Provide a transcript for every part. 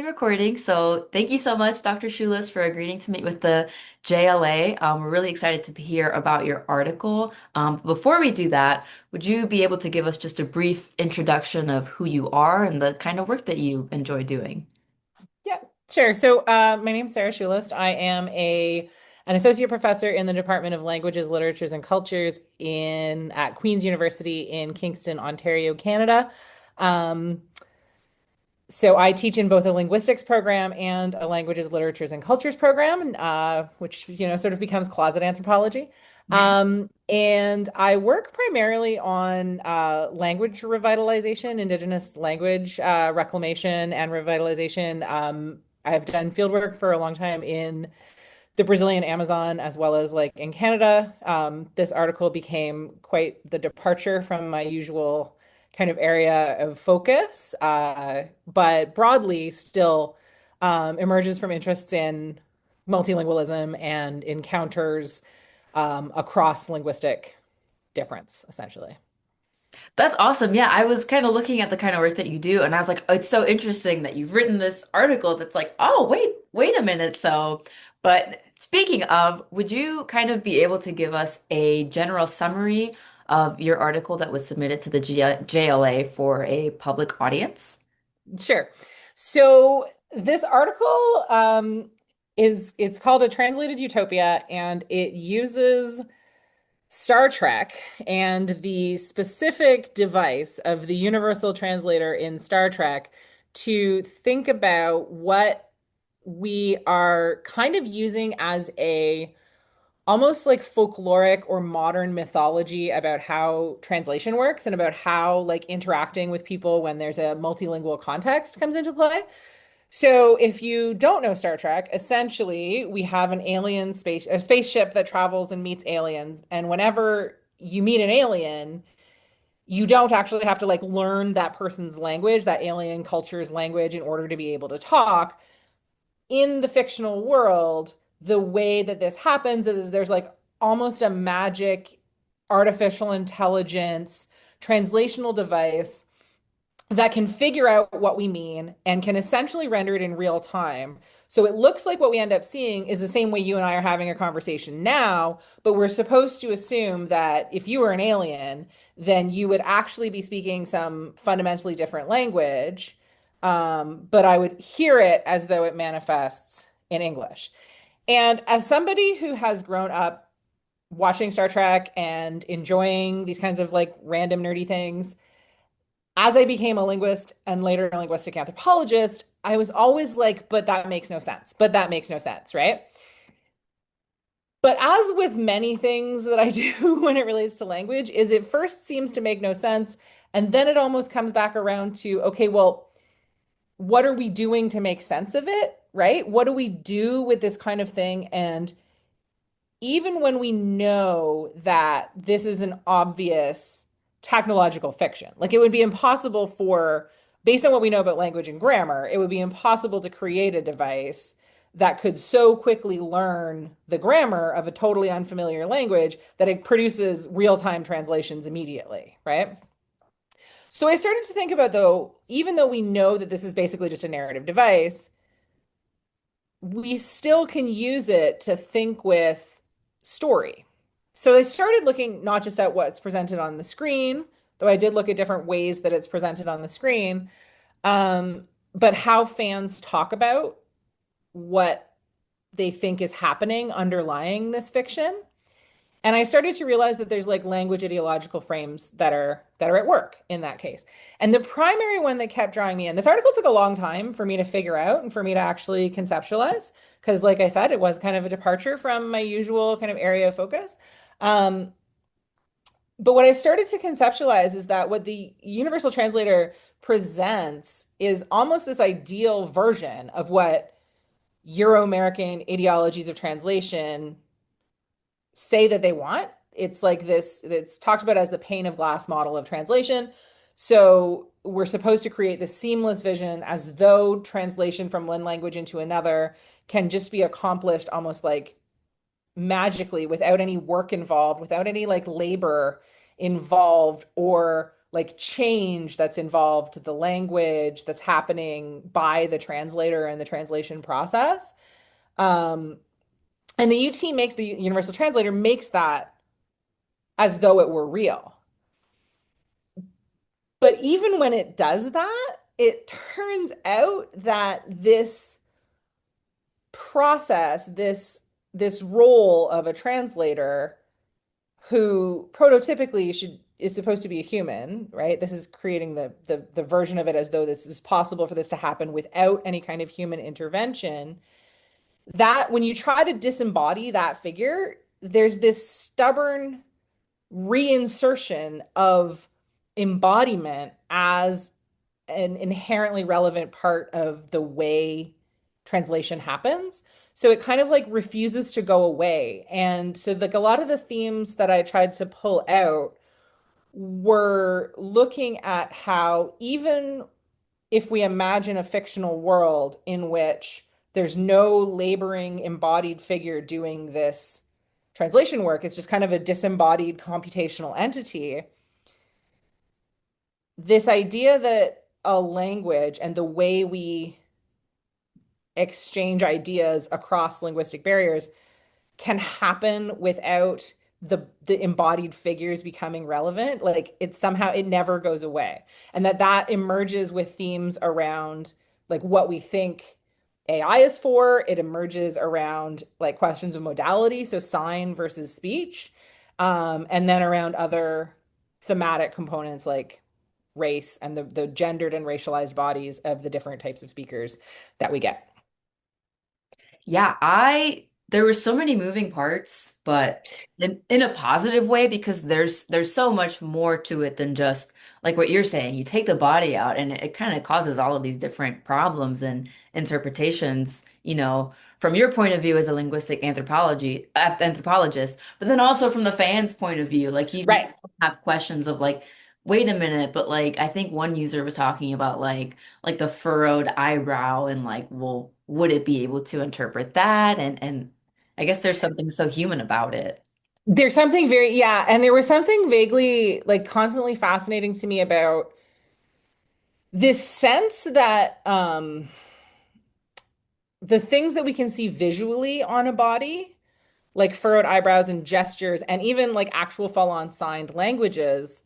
Recording. So thank you so much, Dr. Shulist, for agreeing to meet with the JLA. We're really excited to hear about your article. Before we do that, would you be able to give us just a brief introduction of who you are and the kind of work that you enjoy doing? Yeah, sure. My name's Sarah Shulist. I am an associate professor in the Department of Languages, Literatures, and Cultures in at Queen's University in Kingston, Ontario, Canada. Um, so I teach in both a linguistics program and a languages, literatures, and cultures program, which sort of becomes closet anthropology. And I work primarily on language revitalization, indigenous language reclamation and revitalization. I've done field work for a long time in the Brazilian Amazon as well as like in Canada. This article became quite the departure from my usual kind of area of focus, but broadly still emerges from interests in multilingualism and encounters across linguistic difference, essentially. That's awesome. Yeah, I was kind of looking at the kind of work that you do, and I was like, oh, it's so interesting that you've written this article that's like, oh, wait a minute. But speaking of, would you kind of be able to give us a general summary of your article that was submitted to the JLA for a public audience? Sure. So this article it's called A Translated Utopia, and it uses Star Trek and the specific device of the universal translator in Star Trek to think about what we are kind of using as a almost like folkloric or modern mythology about how translation works and about how like interacting with people when there's a multilingual context comes into play. So if you don't know Star Trek, essentially we have a spaceship that travels and meets aliens. And whenever you meet an alien, you don't actually have to like learn that person's language, that alien culture's language in order to be able to talk. In the fictional world, the way that this happens is there's like almost a magic artificial intelligence translational device that can figure out what we mean and can essentially render it in real time. So it looks like what we end up seeing is the same way you and I are having a conversation now, but we're supposed to assume that if you were an alien, then you would actually be speaking some fundamentally different language. But I would hear it as though it manifests in English. And as somebody who has grown up watching Star Trek and enjoying these kinds of like random nerdy things, as I became a linguist and later a linguistic anthropologist, I was always like, but that makes no sense. But that makes no sense, right? But as with many things that I do when it relates to language, is it first seems to make no sense, and then it almost comes back around to, okay, well, what are we doing to make sense of it, right? What do we do with this kind of thing? And even when we know that this is an obvious technological fiction, like it would be impossible for, based on what we know about language and grammar, it would be impossible to create a device that could so quickly learn the grammar of a totally unfamiliar language that it produces real-time translations immediately, right? So I started to think about, though, even though we know that this is basically just a narrative device, we still can use it to think with story. So I started looking not just at what's presented on the screen, though I did look at different ways that it's presented on the screen, but how fans talk about what they think is happening underlying this fiction. And I started to realize that there's like language ideological frames that are at work in that case. And the primary one that kept drawing me in, this article took a long time for me to figure out and for me to actually conceptualize, because like I said, it was kind of a departure from my usual kind of area of focus. Um, but what I started to conceptualize is that what the Universal Translator presents is almost this ideal version of what Euro-American ideologies of translation say that they want. It's like this, it's talked about as the pane of glass model of translation. So we're supposed to create this seamless vision as though translation from one language into another can just be accomplished almost like magically without any work involved, without any like labor involved or like change that's involved, the language that's happening by the translator and the translation process. Um, and the UT makes the universal translator makes that as though it were real. But even when it does that, it turns out that this process, this role of a translator who prototypically should is supposed to be a human, right? This is creating the version of it as though this is possible for this to happen without any kind of human intervention. That when you try to disembody that figure, there's this stubborn reinsertion of embodiment as an inherently relevant part of the way translation happens. So it kind of like refuses to go away. And so like a lot of the themes that I tried to pull out were looking at how even if we imagine a fictional world in which there's no laboring embodied figure doing this translation work, it's just kind of a disembodied computational entity. This idea that a language and the way we exchange ideas across linguistic barriers can happen without the embodied figures becoming relevant, like it somehow it never goes away, and that emerges with themes around like what we think AI is for. It emerges around like questions of modality, so sign versus speech, and then around other thematic components like race and the gendered and racialized bodies of the different types of speakers that we get. Yeah, there were so many moving parts, but in a positive way because there's so much more to it than just like what you're saying. You take the body out and it kind of causes all of these different problems and interpretations, from your point of view as a linguistic anthropologist, but then also from the fans' point of view, like you Right. have questions of like, wait a minute, but like I think one user was talking about like the furrowed eyebrow and like, well, would it be able to interpret that? And I guess there's something so human about it. There's something very, yeah, and there was something vaguely like constantly fascinating to me about this sense that the things that we can see visually on a body, like furrowed eyebrows and gestures, and even like actual full-on signed languages,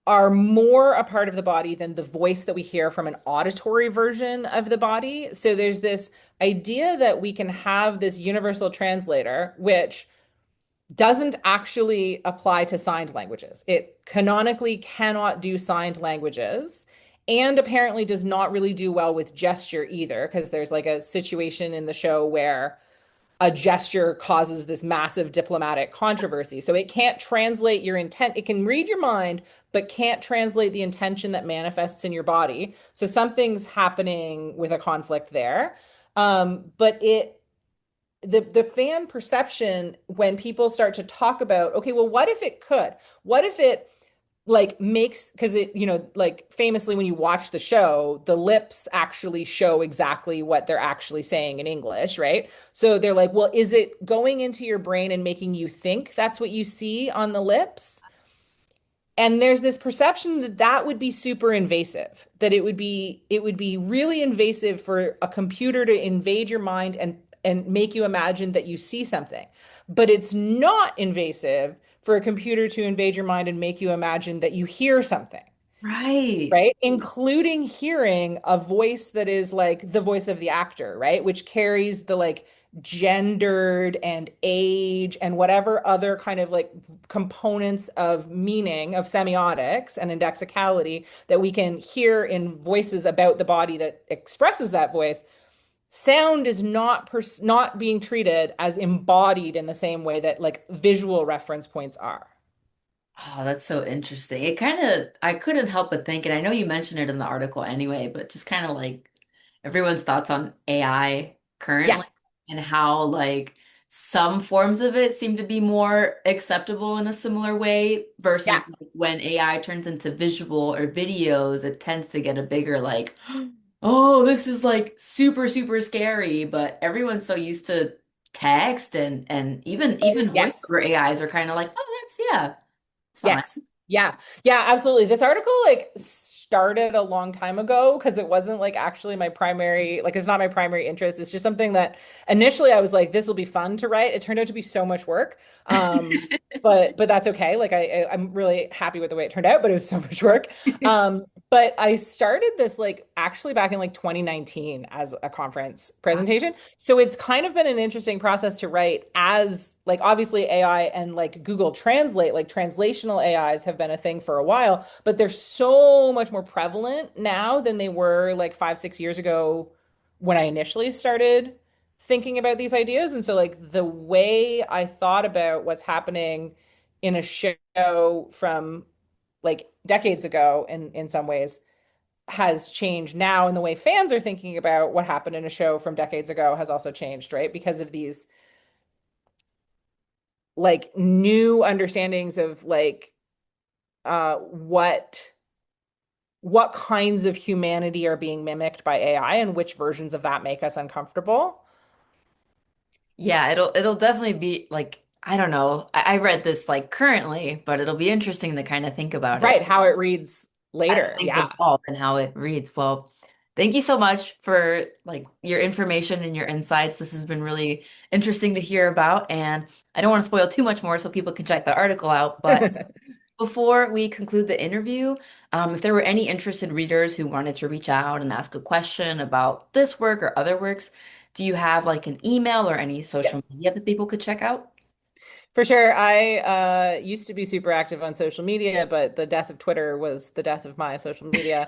are more a part of the body than the voice that we hear from an auditory version of the body. So there's this idea that we can have this universal translator, which doesn't actually apply to signed languages. It canonically cannot do signed languages and apparently does not really do well with gesture either, because there's like a situation in the show where a gesture causes this massive diplomatic controversy. So it can't translate your intent. It can read your mind, but can't translate the intention that manifests in your body. So something's happening with a conflict there. But the fan perception when people start to talk about, okay, well, what if it could? What if it like makes because it, like famously when you watch the show, the lips actually show exactly what they're actually saying in English, right? So they're like, well, is it going into your brain and making you think that's what you see on the lips? And there's this perception that that would be super invasive, that it would be really invasive for a computer to invade your mind and make you imagine that you see something. But it's not invasive for a computer to invade your mind and make you imagine that you hear something, Right. right? Including hearing a voice that is like the voice of the actor, right? Which carries the like gendered and age and whatever other kind of like components of meaning of semiotics and indexicality that we can hear in voices about the body that expresses that voice. Sound is not being treated as embodied in the same way that like visual reference points are. Oh, that's so interesting. It kind of, I couldn't help but think, and I know you mentioned it in the article anyway, but just kind of like everyone's thoughts on AI Yeah, currently and how like some forms of it seem to be more acceptable in a similar way versus yeah. like, when AI turns into visual or videos, it tends to get a bigger like, oh, this is like super, super scary, but everyone's so used to text and even Yes. voiceover AIs are kind of like, oh, that's yeah. It's fine. Yes. Yeah. Yeah, absolutely. This article like started a long time ago because it wasn't like actually my primary, like it's not my primary interest. It's just something that initially I was like, this will be fun to write. It turned out to be so much work. But that's okay. Like I'm really happy with the way it turned out, but it was so much work. But I started this like actually back in like 2019 as a conference presentation. So it's kind of been an interesting process to write as like obviously AI and like Google Translate, like translational AIs have been a thing for a while, but they're so much more prevalent now than they were like 5, 6 years ago when I initially started thinking about these ideas. And so like the way I thought about what's happening in a show from like decades ago in some ways has changed now, and the way fans are thinking about what happened in a show from decades ago has also changed, right? Because of these like new understandings of like what kinds of humanity are being mimicked by AI and which versions of that make us uncomfortable. Yeah, it'll definitely be like, I don't know. I read this like currently, but it'll be interesting to kind of think about it Right, how it reads as later. things Yeah. evolve and how it reads. Well, thank you so much for like your information and your insights. This has been really interesting to hear about, and I don't want to spoil too much more so people can check the article out, but before we conclude the interview, if there were any interested readers who wanted to reach out and ask a question about this work or other works, do you have like an email or any Yeah. social media that people could check out? For sure. I used to be super active on social media, but the death of Twitter was the death of my social media.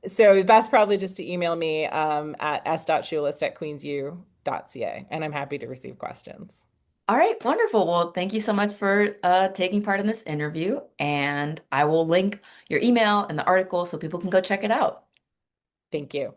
So best probably just to email me at s.shulist@queensu.ca, and I'm happy to receive questions. All right, wonderful. Well, thank you so much for taking part in this interview, and I will link your email and the article so people can go check it out. Thank you.